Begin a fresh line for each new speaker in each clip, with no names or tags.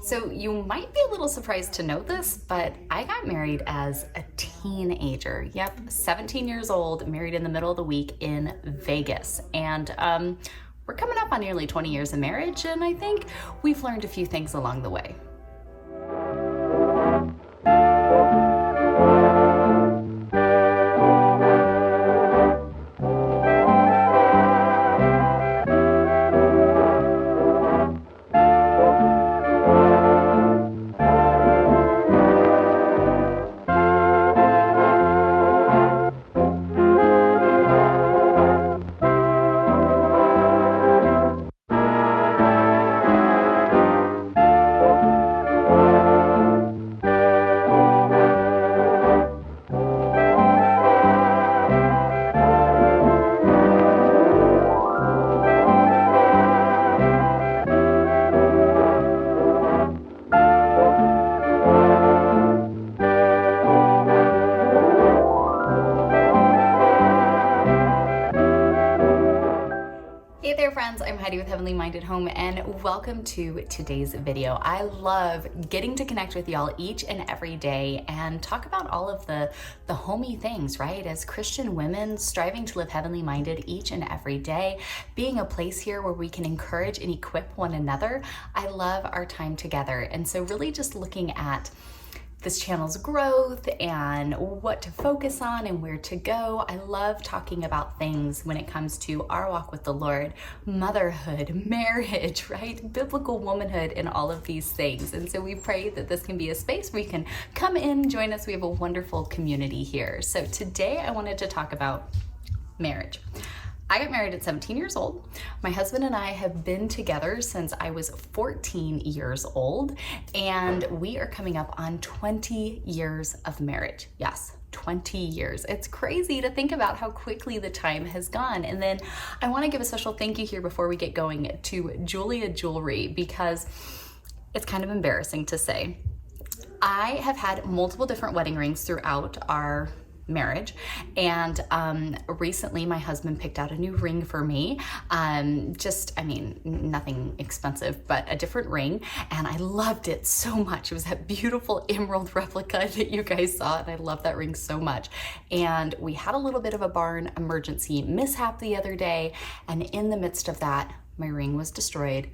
So you might be a little surprised to know this, but I got married as a teenager. Yep, 17 years old, married in the middle of the week in Vegas. And we're coming up on nearly 20 years of marriage, and I think we've learned a few things along the way. Hey there friends, I'm Heidi with Heavenly Minded Home and welcome to today's video. I love getting to connect with y'all each and every day and talk about all of the homey things, right? As Christian women striving to live heavenly minded each and every day, being a place here where we can encourage and equip one another. I love our time together. And so really just looking at this channel's growth and what to focus on and where to go. I love talking about things when it comes to our walk with the Lord, motherhood, marriage, right? Biblical womanhood, and all of these things. And so we pray that this can be a space where you can come in, join us. We have a wonderful community here. So today I wanted to talk about marriage. I got married at 17 years old. My husband and I have been together since I was 14 years old, and we are coming up on 20 years of marriage. Yes, 20 years. It's crazy to think about how quickly the time has gone. And then I want to give a special thank you here before we get going to Jeulia Jewelry, because it's kind of embarrassing to say. I have had multiple different wedding rings throughout our marriage, and recently my husband picked out a new ring for me. Nothing expensive, but a different ring, and I loved it so much. It was that beautiful emerald replica that you guys saw, and I love that ring so much. And we had a little bit of a barn emergency mishap the other day, and in the midst of that, my ring was destroyed.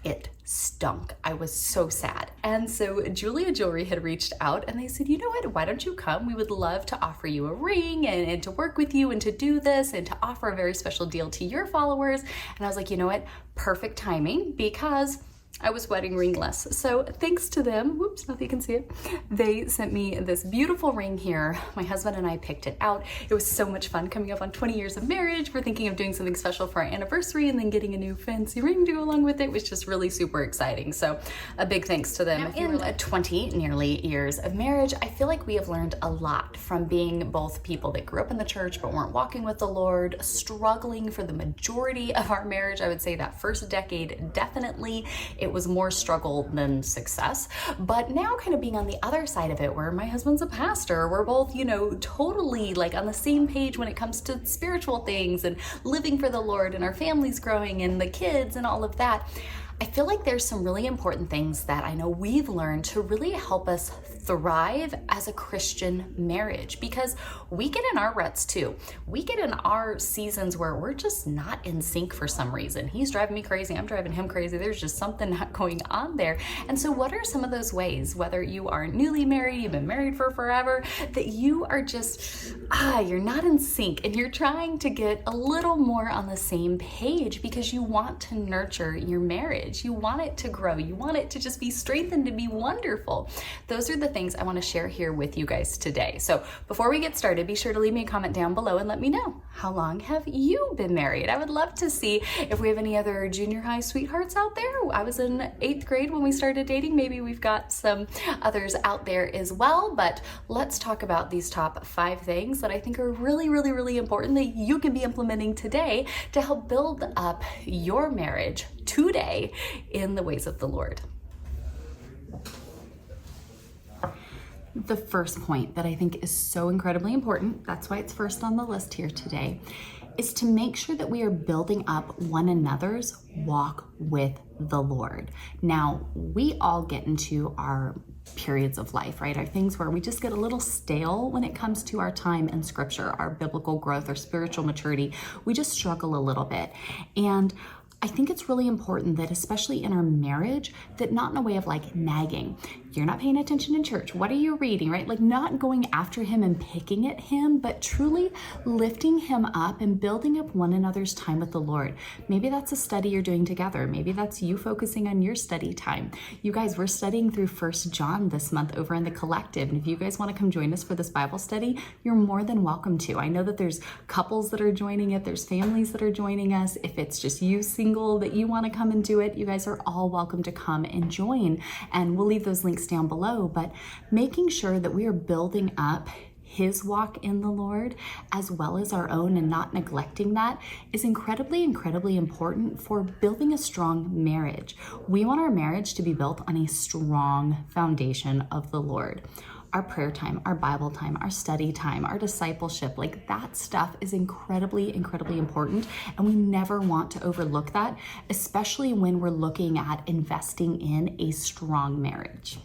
It stunk. I was so sad. And so Jeulia Jewelry had reached out and they said, you know what, why don't you come? We would love to offer you a ring and to work with you and to do this and to offer a very special deal to your followers. And I was like, you know what, perfect timing, because I was wedding ringless. So thanks to them, whoops, not that you can see it, they sent me this beautiful ring here. My husband and I picked it out. It was so much fun coming up on 20 years of marriage. We're thinking of doing something special for our anniversary, and then getting a new fancy ring to go along with it was just really super exciting. So a big thanks to them. Now, in 20 nearly years of marriage, I feel like we have learned a lot from being both people that grew up in the church but weren't walking with the Lord, struggling for the majority of our marriage. I would say that first decade, definitely, it was more struggle than success. But now kind of being on the other side of it, where my husband's a pastor, we're both, totally like on the same page when it comes to spiritual things and living for the Lord, and our family's growing and the kids and all of that. I feel like there's some really important things that I know we've learned to really help us thrive as a Christian marriage, because we get in our ruts too. We get in our seasons where we're just not in sync for some reason. He's driving me crazy, I'm driving him crazy. There's just something not going on there. And so what are some of those ways, whether you are newly married, you've been married for forever, that you are just, you're not in sync and you're trying to get a little more on the same page because you want to nurture your marriage. You want it to grow. You want it to just be strengthened, to be wonderful. Those are the things I want to share here with you guys today. So before we get started, be sure to leave me a comment down below and let me know, how long have you been married? I would love to see if we have any other junior high sweethearts out there. I was in 8th grade when we started dating. Maybe we've got some others out there as well, but let's talk about these top 5 things that I think are really, really, really important that you can be implementing today to help build up your marriage today in the ways of the Lord. The first point that I think is so incredibly important, that's why it's first on the list here today, is to make sure that we are building up one another's walk with the Lord. Now, we all get into our periods of life, right? Our things where we just get a little stale when it comes to our time in scripture, our biblical growth, our spiritual maturity. We just struggle a little bit. And I think it's really important that, especially in our marriage, that not in a way of like nagging. You're not paying attention in church. What are you reading, right? Like not going after him and picking at him, but truly lifting him up and building up one another's time with the Lord. Maybe that's a study you're doing together. Maybe that's you focusing on your study time. You guys, we're studying through 1 John this month over in the collective. And if you guys want to come join us for this Bible study, you're more than welcome to. I know that there's couples that are joining it. There's families that are joining us. If it's just you single that you want to come and do it, you guys are all welcome to come and join. And we'll leave those links down below, but making sure that we are building up his walk in the Lord as well as our own and not neglecting that is incredibly, incredibly important for building a strong marriage. We want our marriage to be built on a strong foundation of the Lord. Our prayer time, our Bible time, our study time, our discipleship, like that stuff is incredibly, incredibly important. And we never want to overlook that, especially when we're looking at investing in a strong marriage.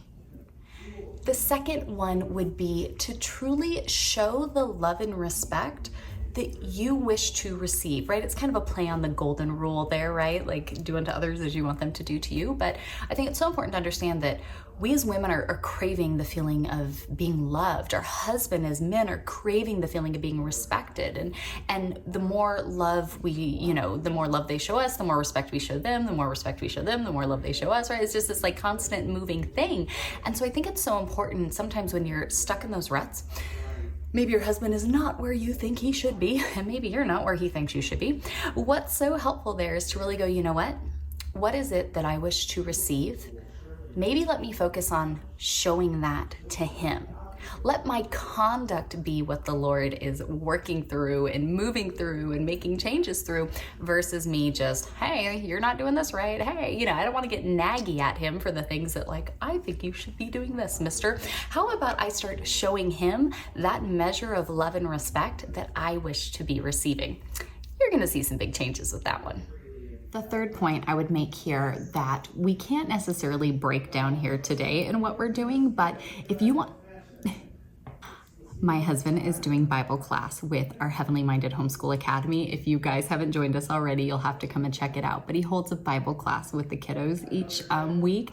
The second one would be to truly show the love and respect that you wish to receive, right? It's kind of a play on the golden rule there, right? Like do unto others as you want them to do to you. But I think it's so important to understand that we as women are craving the feeling of being loved. Our husband as men are craving the feeling of being respected. And the more love the more love they show us, the more respect we show them, the more respect we show them, the more love they show us, right? It's just this like constant moving thing. And so I think it's so important sometimes when you're stuck in those ruts. Maybe your husband is not where you think he should be, and maybe you're not where he thinks you should be. What's so helpful there is to really go, you know what? What is it that I wish to receive? Maybe let me focus on showing that to him. Let my conduct be what the Lord is working through and moving through and making changes through versus me just, hey, you're not doing this right. Hey, I don't want to get naggy at him for the things that like, I think you should be doing this, mister. How about I start showing him that measure of love and respect that I wish to be receiving? You're going to see some big changes with that one. The third point I would make here that we can't necessarily break down here today in what we're doing, but if you want, my husband is doing Bible class with our Heavenly Minded Homeschool Academy. If you guys haven't joined us already, you'll have to come and check it out. But he holds a Bible class with the kiddos each week.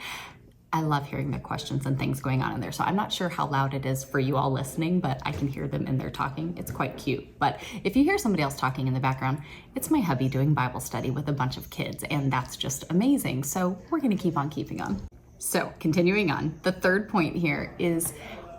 I love hearing the questions and things going on in there. So I'm not sure how loud it is for you all listening, but I can hear them in there talking. It's quite cute. But if you hear somebody else talking in the background, it's my hubby doing Bible study with a bunch of kids, and that's just amazing. So we're gonna keep on keeping on. So continuing on, the third point here is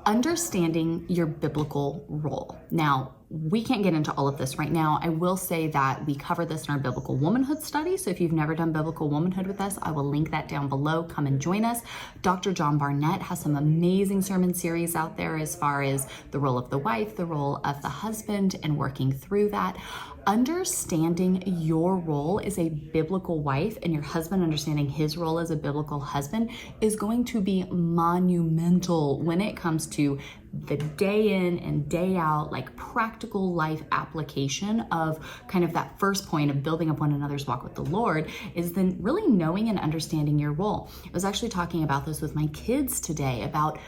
understanding your biblical role. Now, we can't get into all of this right now. I will say that we cover this in our biblical womanhood study. So if you've never done biblical womanhood with us, I will link that down below. Come and join us. Dr. John Barnett has some amazing sermon series out there as far as the role of the wife, the role of the husband, and working through that. Understanding your role as a biblical wife and your husband understanding his role as a biblical husband is going to be monumental when it comes to the day in and day out, like practical life application of kind of that first point of building up one another's walk with the Lord is then really knowing and understanding your role. I was actually talking about this with my kids today about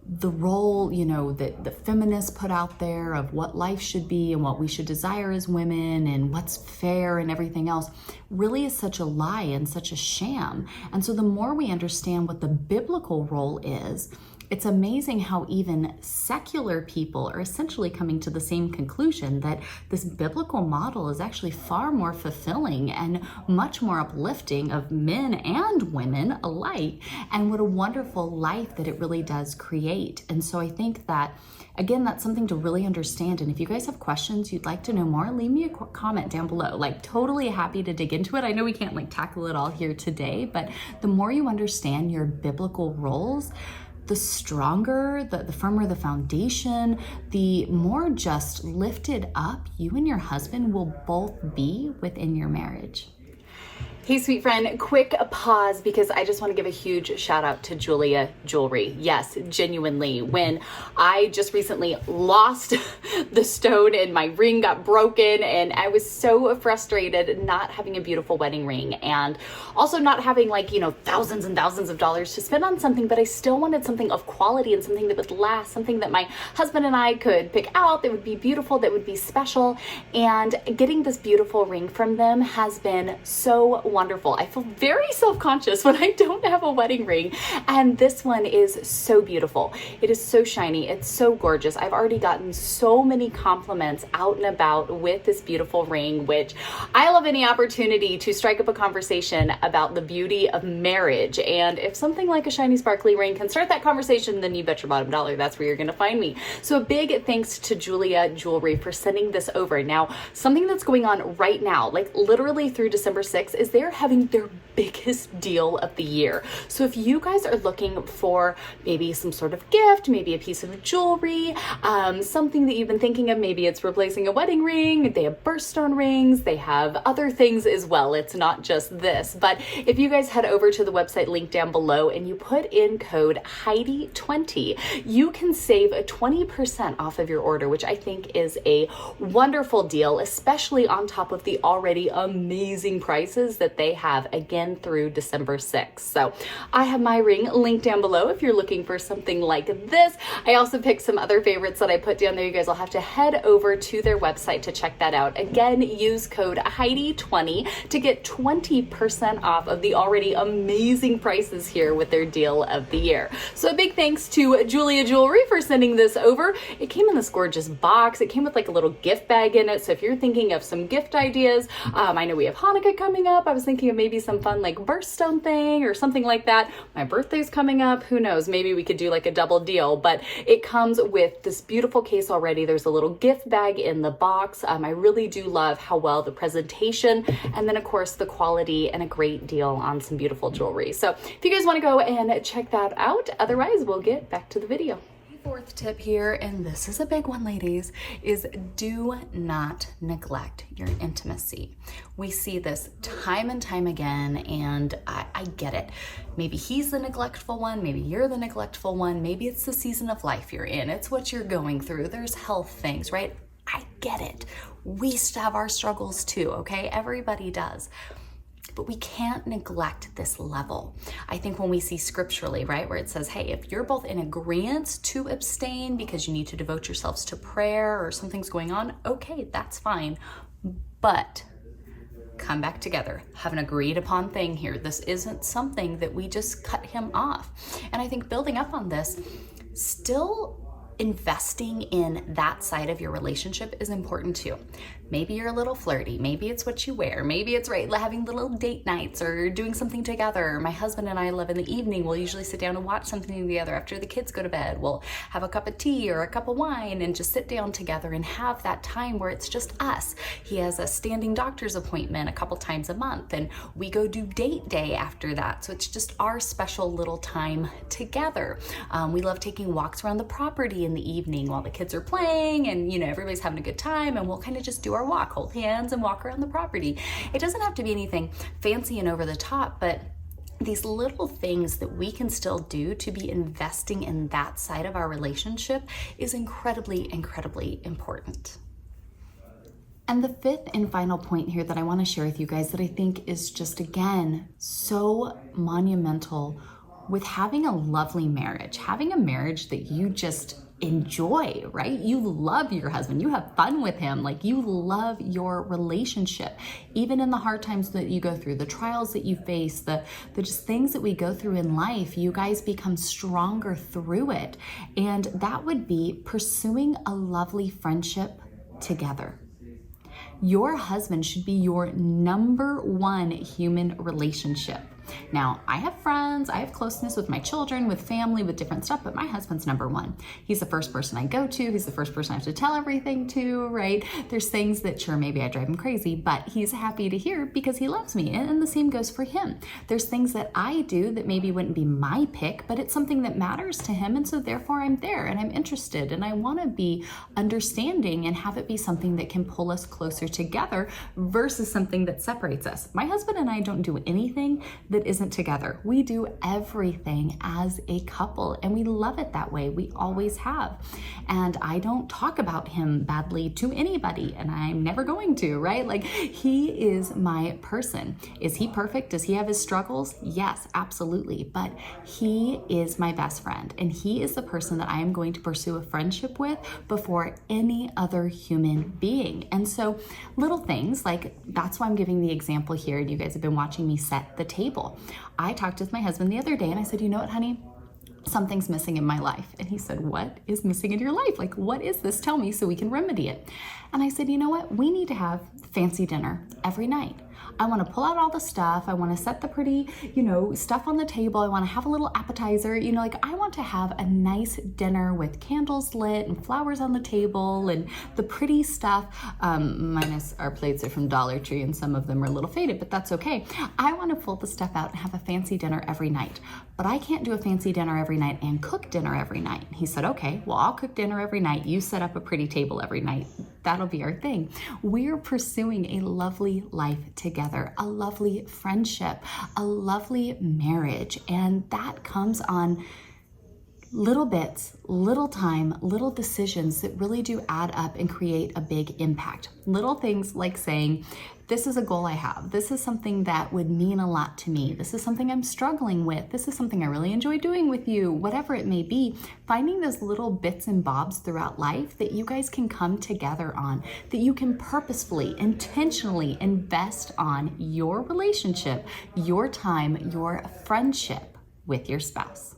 the role, that the feminists put out there of what life should be and what we should desire as women and what's fair and everything else really is such a lie and such a sham. And so the more we understand what the biblical role is, it's amazing how even secular people are essentially coming to the same conclusion that this biblical model is actually far more fulfilling and much more uplifting of men and women alike, and what a wonderful life that it really does create. And so I think that, again, that's something to really understand. And if you guys have questions, you'd like to know more, leave me a comment down below. Like, totally happy to dig into it. I know we can't tackle it all here today, but the more you understand your biblical roles, the stronger, the firmer the foundation, the more just lifted up you and your husband will both be within your marriage. Hey, sweet friend, quick pause because I just want to give a huge shout out to Jeulia Jewelry. Yes, genuinely. When I just recently lost the stone and my ring got broken, and I was so frustrated not having a beautiful wedding ring and also not having, like, you know, thousands and thousands of dollars to spend on something, but I still wanted something of quality and something that would last, something that my husband and I could pick out that would be beautiful, that would be special. And getting this beautiful ring from them has been so wonderful. I feel very self-conscious when I don't have a wedding ring, and this one is so beautiful. It is so shiny. It's so gorgeous. I've already gotten so many compliments out and about with this beautiful ring, which I love any opportunity to strike up a conversation about the beauty of marriage. And if something like a shiny sparkly ring can start that conversation, then you bet your bottom dollar that's where you're going to find me. So a big thanks to Jeulia Jewelry for sending this over. Now, something that's going on right now, like literally through December 6th, is they're having their biggest deal of the year. So if you guys are looking for maybe some sort of gift, maybe a piece of jewelry, something that you've been thinking of, maybe it's replacing a wedding ring, they have birthstone rings, they have other things as well. It's not just this, but if you guys head over to the website link down below and you put in code Heidi20, you can save 20% off of your order, which I think is a wonderful deal, especially on top of the already amazing prices that they have, again, through December 6th. So I have my ring linked down below if you're looking for something like this. I also picked some other favorites that I put down there. You guys will have to head over to their website to check that out. Again, use code Heidi20 to get 20% off of the already amazing prices here with their deal of the year. So a big thanks to Jeulia Jewelry for sending this over. It came in this gorgeous box. It came with like a little gift bag in it. So if you're thinking of some gift ideas, I know we have Hanukkah coming up. I was thinking of maybe some fun like birthstone thing or something like that. My birthday's coming up. Who knows? Maybe we could do like a double deal, but it comes with this beautiful case already. There's a little gift bag in the box. I really do love how well the presentation, and then of course the quality, and a great deal on some beautiful jewelry. So if you guys want to go and check that out, otherwise we'll get back to the video. Fourth tip here, and this is a big one, ladies, is do not neglect your intimacy. We see this time and time again, and I get it. Maybe he's the neglectful one, maybe you're the neglectful one, maybe it's the season of life you're in, it's what you're going through, there's health things, right? I get it. We have our struggles too, okay? Everybody does. But we can't neglect this level. I think when we see scripturally, right, where it says, hey, if you're both in agreement to abstain because you need to devote yourselves to prayer or something's going on, okay, that's fine. But come back together, have an agreed upon thing here. This isn't something that we just cut him off. And I think building up on this, still investing in that side of your relationship is important too. Maybe you're a little flirty. Maybe it's what you wear. Maybe it's right, having little date nights or doing something together. My husband and I love in the evening, we'll usually sit down and watch something together after the kids go to bed. We'll have a cup of tea or a cup of wine and just sit down together and have that time where it's just us. He has a standing doctor's appointment a couple times a month, and we go do date day after that. So it's just our special little time together. We love taking walks around the property in the evening while the kids are playing, and you know, everybody's having a good time, and we'll kind of just do our walk, hold hands and walk around the property. It doesn't have to be anything fancy and over the top, but these little things that we can still do to be investing in that side of our relationship is incredibly, incredibly important. And the fifth and final point here that I want to share with you guys that I think is just, again, so monumental with having a lovely marriage, having a marriage that you just enjoy, right? You love your husband, you have fun with him, like you love your relationship, even in the hard times that you go through, the trials that you face, the just things that we go through in life, you guys become stronger through it. And that would be pursuing a lovely friendship together. Your husband should be your number one human relationship. Now, I have friends, I have closeness with my children, with family, with different stuff, but my husband's number one. He's the first person I go to. He's the first person I have to tell everything to, right? There's things that, sure, maybe I drive him crazy, but he's happy to hear because he loves me. And the same goes for him. There's things that I do that maybe wouldn't be my pick, but it's something that matters to him. And so therefore I'm there and I'm interested and I want to be understanding and have it be something that can pull us closer together versus something that separates us. My husband and I don't do anything that isn't together. We do everything as a couple and we love it that way. We always have. And I don't talk about him badly to anybody and I'm never going to, right? Like, he is my person. Is he perfect? Does he have his struggles? Yes, absolutely. But he is my best friend and he is the person that I am going to pursue a friendship with before any other human being. And so little things like, that's why I'm giving the example here, and you guys have been watching me set the table. I talked with my husband the other day and I said, you know what, honey? Something's missing in my life. And he said, what is missing in your life? Like, what is this? Tell me so we can remedy it. And I said, you know what? We need to have fancy dinner every night. I want to pull out all the stuff. I want to set the pretty, stuff on the table. I want to have a little appetizer. I want to have a nice dinner with candles lit and flowers on the table and the pretty stuff. Minus our plates are from Dollar Tree and some of them are a little faded, but that's okay. I want to pull the stuff out and have a fancy dinner every night. But I can't do a fancy dinner every night and cook dinner every night. He said, okay, well, I'll cook dinner every night. You set up a pretty table every night. That'll be our thing. We're pursuing a lovely life together, a lovely friendship, a lovely marriage. And that comes on little bits, little time, little decisions that really do add up and create a big impact. Little things like saying, this is a goal I have. This is something that would mean a lot to me. This is something I'm struggling with. This is something I really enjoy doing with you, whatever it may be. Finding those little bits and bobs throughout life that you guys can come together on, that you can purposefully, intentionally invest on your relationship, your time, your friendship with your spouse.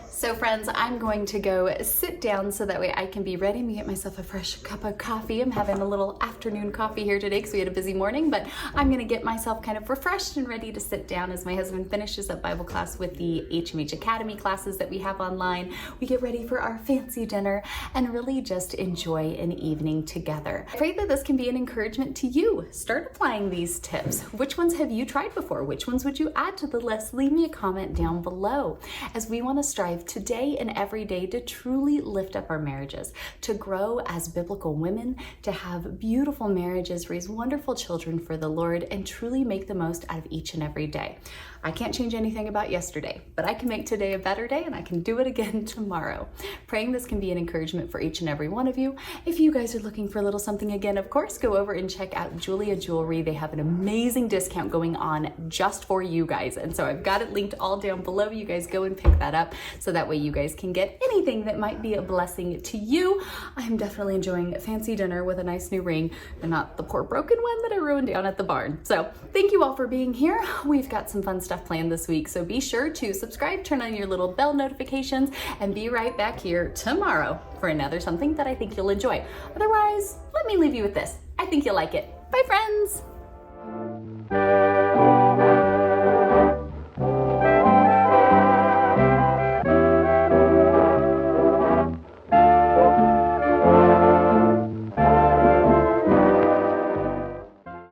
So friends, I'm going to go sit down so that way I can be ready to get myself a fresh cup of coffee. I'm having a little afternoon coffee here today because we had a busy morning, but I'm going to get myself kind of refreshed and ready to sit down as my husband finishes up Bible class with the HMH Academy classes that we have online. We get ready for our fancy dinner and really just enjoy an evening together. I pray that this can be an encouragement to you. Start applying these tips. Which ones have you tried before? Which ones would you add to the list? Leave me a comment down below, as we want to strive today and every day to truly lift up our marriages, to grow as biblical women, to have beautiful marriages, raise wonderful children for the Lord, and truly make the most out of each and every day. I can't change anything about yesterday, but I can make today a better day and I can do it again tomorrow. Praying this can be an encouragement for each and every one of you. If you guys are looking for a little something again, of course, go over and check out Jeulia Jewelry. They have an amazing discount going on just for you guys. And so I've got it linked all down below. You guys go and pick that up so that way you guys can get anything that might be a blessing to you. I'm definitely enjoying a fancy dinner with a nice new ring and not the poor broken one that I ruined down at the barn. So thank you all for being here. We've got some fun stuff planned this week, so be sure to subscribe, turn on your little bell notifications, and be right back here tomorrow for another something that I think you'll enjoy. Otherwise, let me leave you with this. I think you'll like it. Bye, friends.